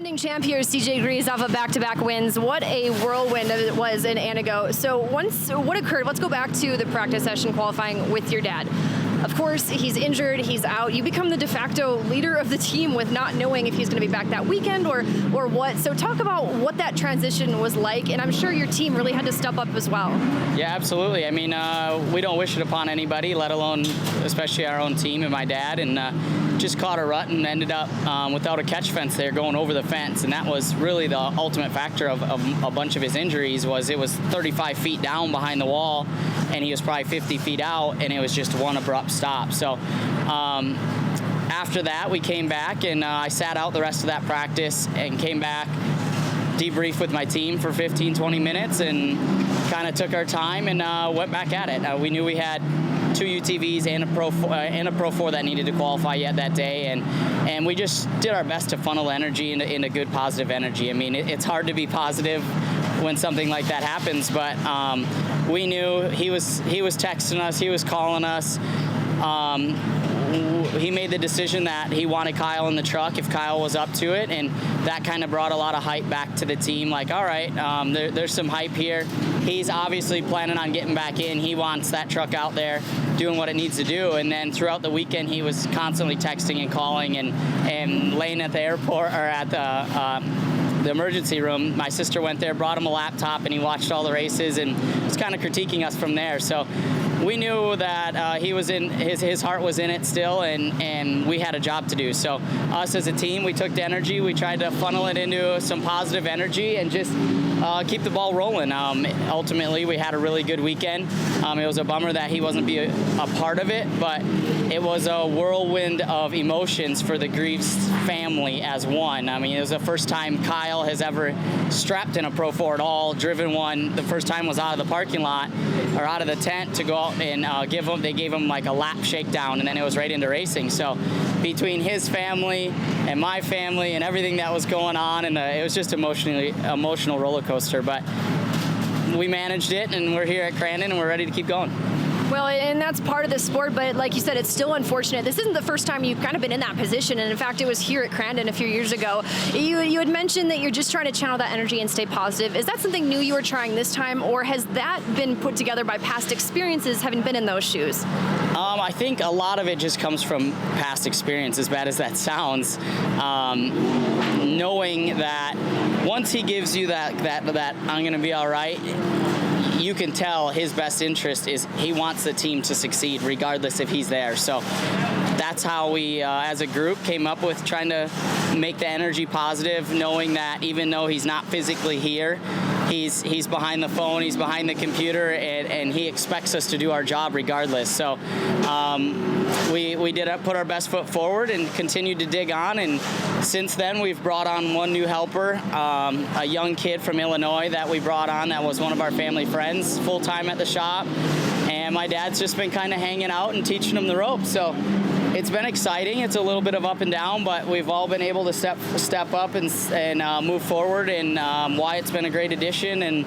Defending champ here, CJ Greaves, off of back-to-back wins. What a whirlwind it was in Antigo. So what occurred? Let's go back to the practice session qualifying with your dad. Of course, he's injured, he's out. You become the de facto leader of the team with not knowing if he's going to be back that weekend or what. So talk about what that transition was like, and I'm sure your team really had to step up as well. Yeah, absolutely. I mean, we don't wish it upon anybody, let alone especially our own team and my dad, and just caught a rut and ended up without a catch fence there going over the fence, and that was really the ultimate factor of a bunch of his injuries. Was it was 35 feet down behind the wall, and he was probably 50 feet out, and it was just one abrupt stop. So after that, we came back, and I sat out the rest of that practice and came back, debriefed with my team for 15-20 minutes, and kind of took our time and went back at it. We knew we had 2 UTVs and a Pro 4 that needed to qualify yet that day, and we just did our best to funnel energy into good positive energy. I mean, it's hard to be positive when something like that happens, but we knew he was texting us, he was calling us. He made the decision that he wanted Kyle in the truck if Kyle was up to it, and that kind of brought a lot of hype back to the team. Like, all right, there's some hype here. He's obviously planning on getting back in. He wants that truck out there doing what it needs to do. And then throughout the weekend, he was constantly texting and calling and laying at the airport or at the emergency room. My sister went there, brought him a laptop, and he watched all the races and was kind of critiquing us from there. So we knew that he was in his heart was in it still, and we had a job to do. So us as a team, we took the energy, we tried to funnel it into some positive energy and just keep the ball rolling. Ultimately, we had a really good weekend. It was a bummer that he wasn't a part of it, but it was a whirlwind of emotions for the Greaves family as one. I mean, it was the first time Kyle has ever strapped in a Pro 4 at all, driven one. The first time was out of the parking lot or out of the tent to go out and they gave him like a lap shakedown, and then it was right into racing. So between his family and my family and everything that was going on, and it was just emotional roller coaster, but we managed it, and we're here at Crandon, and we're ready to keep going. Well, and that's part of the sport, but like you said, it's still unfortunate. This isn't the first time you've kind of been in that position, and in fact, it was here at Crandon a few years ago. You had mentioned that you're just trying to channel that energy and stay positive. Is that something new you were trying this time, or has that been put together by past experiences, having been in those shoes? I think a lot of it just comes from past experience, as bad as that sounds. Knowing that once he gives you that I'm going to be all right, you can tell his best interest is he wants the team to succeed regardless if he's there. So that's how we, as a group, came up with trying to make the energy positive, knowing that even though he's not physically here, he's behind the phone, he's behind the computer, and he expects us to do our job regardless. So we did put our best foot forward and continued to dig on, and since then we've brought on one new helper, a young kid from Illinois that we brought on that was one of our family friends, full-time at the shop, and my dad's just been kind of hanging out and teaching him the ropes. So it's been exciting. It's a little bit of up and down, but we've all been able to step up and move forward, and Wyatt's been a great addition, and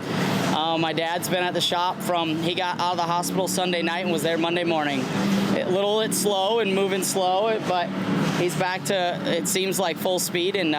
my dad's been at the shop he got out of the hospital Sunday night and was there Monday morning. It's slow and moving slow, but he's back to, it seems like, full speed, and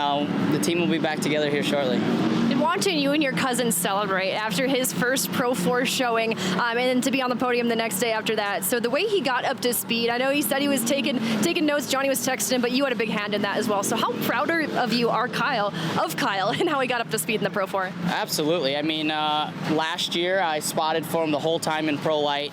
the team will be back together here shortly. And watching you and your cousin celebrate after his first Pro 4 showing, and then to be on the podium the next day after that. So the way he got up to speed, I know he said he was taking notes, Johnny was texting him, but you had a big hand in that as well. So how proud of you are Kyle, and how he got up to speed in the Pro 4? Absolutely. I mean, last year I spotted for him the whole time in Pro Light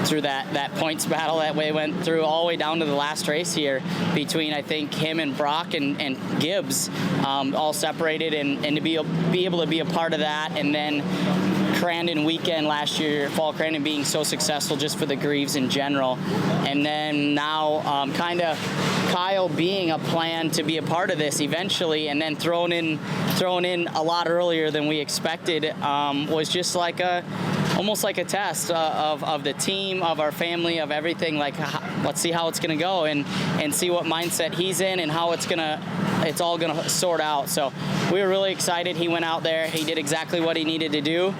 through that points battle that we went through all the way down to the last race here between, I think, him and Brock and Gibbs, all separated, and to be able to be a part of that, and then Crandon weekend last year, Fall Crandon being so successful just for the Greaves in general, and then now kind of Kyle being a plan to be a part of this eventually, and then thrown in a lot earlier than we expected, was just like almost like a test of the team, of our family, of everything. Like, let's see how it's going to go and see what mindset he's in and how it's all going to sort out. So we were really excited. He went out there. He did exactly what he needed to do.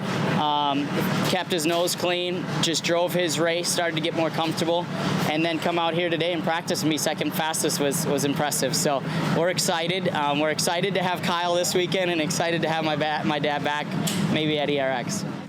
Kept his nose clean, just drove his race, started to get more comfortable, and then come out here today and practice and be second fastest was impressive. So we're excited. We're excited to have Kyle this weekend and excited to have my dad back maybe at ERX.